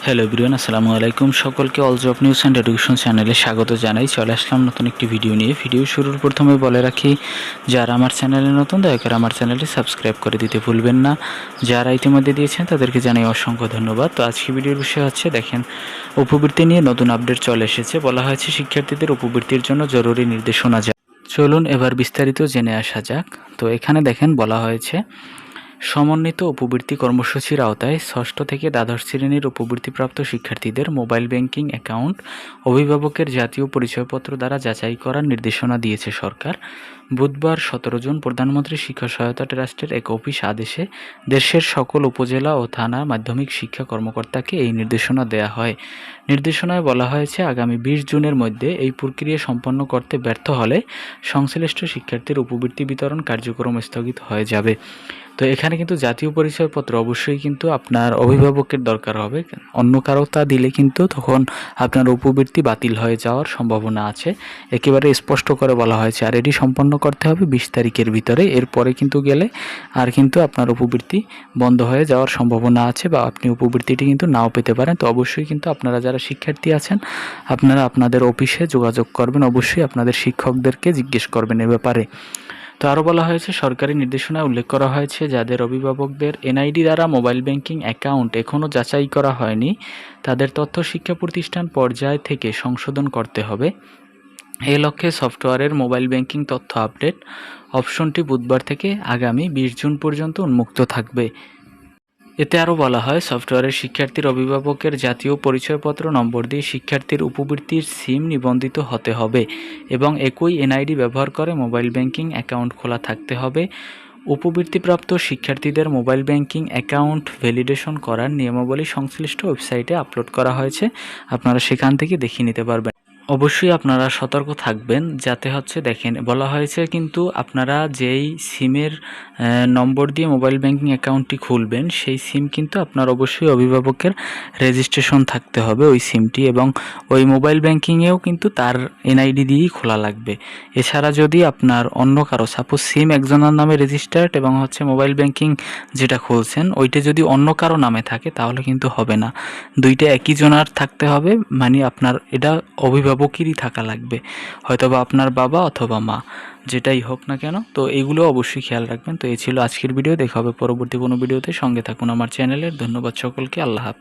Hello everyone, আসসালামু আলাইকুম। সকলকে all job news and education চ্যানেলে স্বাগত জানাই। চলে আসলাম নতুন একটি ভিডিও নিয়ে। ভিডিও শুরুর প্রথমে বলে রাখি, যারা আমার চ্যানেলে নতুন দয়া করে আমার চ্যানেলটি সাবস্ক্রাইব করে দিতে ভুলবেন না। যারা ইতিমধ্যে দিয়েছেন তাদেরকে জানাই অসংখ্য ধন্যবাদ। তো আজকে ভিডিওর বিষয় হচ্ছে, দেখেন, উপবৃত্তি নিয়ে নতুন আপডেট চলে এসেছে। বলা হয়েছে শিক্ষার্থীদের উপবৃত্তির জন্য জরুরি নির্দেশনা জারি। চলুন এবার বিস্তারিত জেনে আসা যাক। তো এখানে দেখেন বলা হয়েছে, সমন্বিত উপবৃত্তি কর্মসূচির আওতায় ষষ্ঠ থেকে দ্বাদশ শ্রেণীর উপবৃত্তিপ্রাপ্ত শিক্ষার্থীদের মোবাইল ব্যাংকিং অ্যাকাউন্ট অভিভাবকের জাতীয় পরিচয়পত্র দ্বারা যাচাই করার নির্দেশনা দিয়েছে সরকার। বুধবার 17 জুন প্রধানমন্ত্রী শিক্ষা সহায়তা ট্রাস্টের এক অফিস আদেশে দেশের সকল উপজেলা ও থানা মাধ্যমিক শিক্ষা কর্মকর্তাকে এই নির্দেশনা দেয়া হয়। নির্দেশনায় বলা হয়েছে, আগামী 20 জুনের মধ্যে এই প্রক্রিয়া সম্পন্ন করতে ব্যর্থ হলে সংশ্লিষ্ট শিক্ষার্থীর উপবৃত্তি বিতরণ কার্যক্রম স্থগিত হয়ে যাবে। তো এখানে কিন্তু জাতীয় পরিচয়পত্র অবশ্যই কিন্তু আপনার অভিভাবকের দরকার হবে। অন্য কারো তা দিলে কিন্তু তখন আপনার উপবৃত্তি বাতিল হয়ে যাওয়ার সম্ভাবনা আছে। একেবারে স্পষ্ট করে বলা হয়েছে, আর এটি সম্পন্ন করতে হবে 20 তারিখের ভিতরে। এরপরে কিন্তু গেলে আর কিন্তু আপনার উপবৃত্তি বন্ধ হয়ে যাওয়ার সম্ভাবনা আছে, বা আপনি উপবৃত্তিটি কিন্তু নাও পেতে পারেন। তো অবশ্যই কিন্তু আপনারা যারা শিক্ষার্থী আছেন, আপনারা আপনাদের অফিসে যোগাযোগ করবেন। অবশ্যই আপনাদের শিক্ষকদেরকে জিজ্ঞেস করবেন এ ব্যাপারে। তো আরও বলা হয়েছে, সরকারি নির্দেশনায় উল্লেখ করা হয়েছে, যাদের অভিভাবকদের এনআইডি দ্বারা মোবাইল ব্যাংকিং অ্যাকাউন্ট এখনও যাচাই করা হয়নি, তাদের তথ্য শিক্ষা প্রতিষ্ঠান পর্যায় থেকে সংশোধন করতে হবে। এ লক্ষ্যে সফটওয়্যারের মোবাইল ব্যাংকিং তথ্য আপডেট অপশনটি বুধবার থেকে আগামী 20 জুন পর্যন্ত উন্মুক্ত থাকবে। এতে আরও বলা হয়, সফটওয়্যারের শিক্ষার্থীর অভিভাবকের জাতীয় পরিচয়পত্র নম্বর দিয়ে শিক্ষার্থীর উপবৃত্তির সিম নিবন্ধিত হতে হবে এবং একই এনআইডি ব্যবহার করে মোবাইল ব্যাংকিং অ্যাকাউন্ট খোলা থাকতে হবে। উপবৃত্তিপ্রাপ্ত শিক্ষার্থীদের মোবাইল ব্যাংকিং অ্যাকাউন্ট ভ্যালিডেশন করার নিয়মাবলী সংশ্লিষ্ট ওয়েবসাইটে আপলোড করা হয়েছে, আপনারা সেখান থেকে দেখে নিতে পারবেন। অবশ্যই আপনারা সতর্ক থাকবেন, যাতে হচ্ছে, দেখেন বলা হয়েছে কিন্তু আপনারা যেই সিমের নম্বর দিয়ে মোবাইল ব্যাংকিং অ্যাকাউন্টটি খুলবেন, সেই সিম কিন্তু আপনার অবশ্যই অভিভাবকের রেজিস্ট্রেশন থাকতে হবে ওই সিমটি, এবং ওই মোবাইল ব্যাংকিংয়েও কিন্তু তার এনআইডি দিয়েই খোলা লাগবে। এছাড়া যদি আপনার অন্য কারো, সাপোজ সিম একজনের নামে রেজিস্টার্ড এবং হচ্ছে মোবাইল ব্যাংকিং যেটা খুলছেন ওইটা যদি অন্য কারো নামে থাকে, তাহলে কিন্তু হবে না। দুইটা একই জনার থাকতে হবে, মানে আপনার এটা অভিভাবকেরই থাকা লাগবে, হয়তোবা আপনার বাবা অথবা মা, যেটাই হোক না কেন। তো এইগুলো অবশ্যই খেয়াল রাখবেন। তো এই ছিল আজকের ভিডিও। দেখা হবে পরবর্তী কোনো ভিডিওতে। সঙ্গে থাকুন আমার চ্যানেলের। ধন্যবাদ সকলকে। আল্লাহ হাফেজ।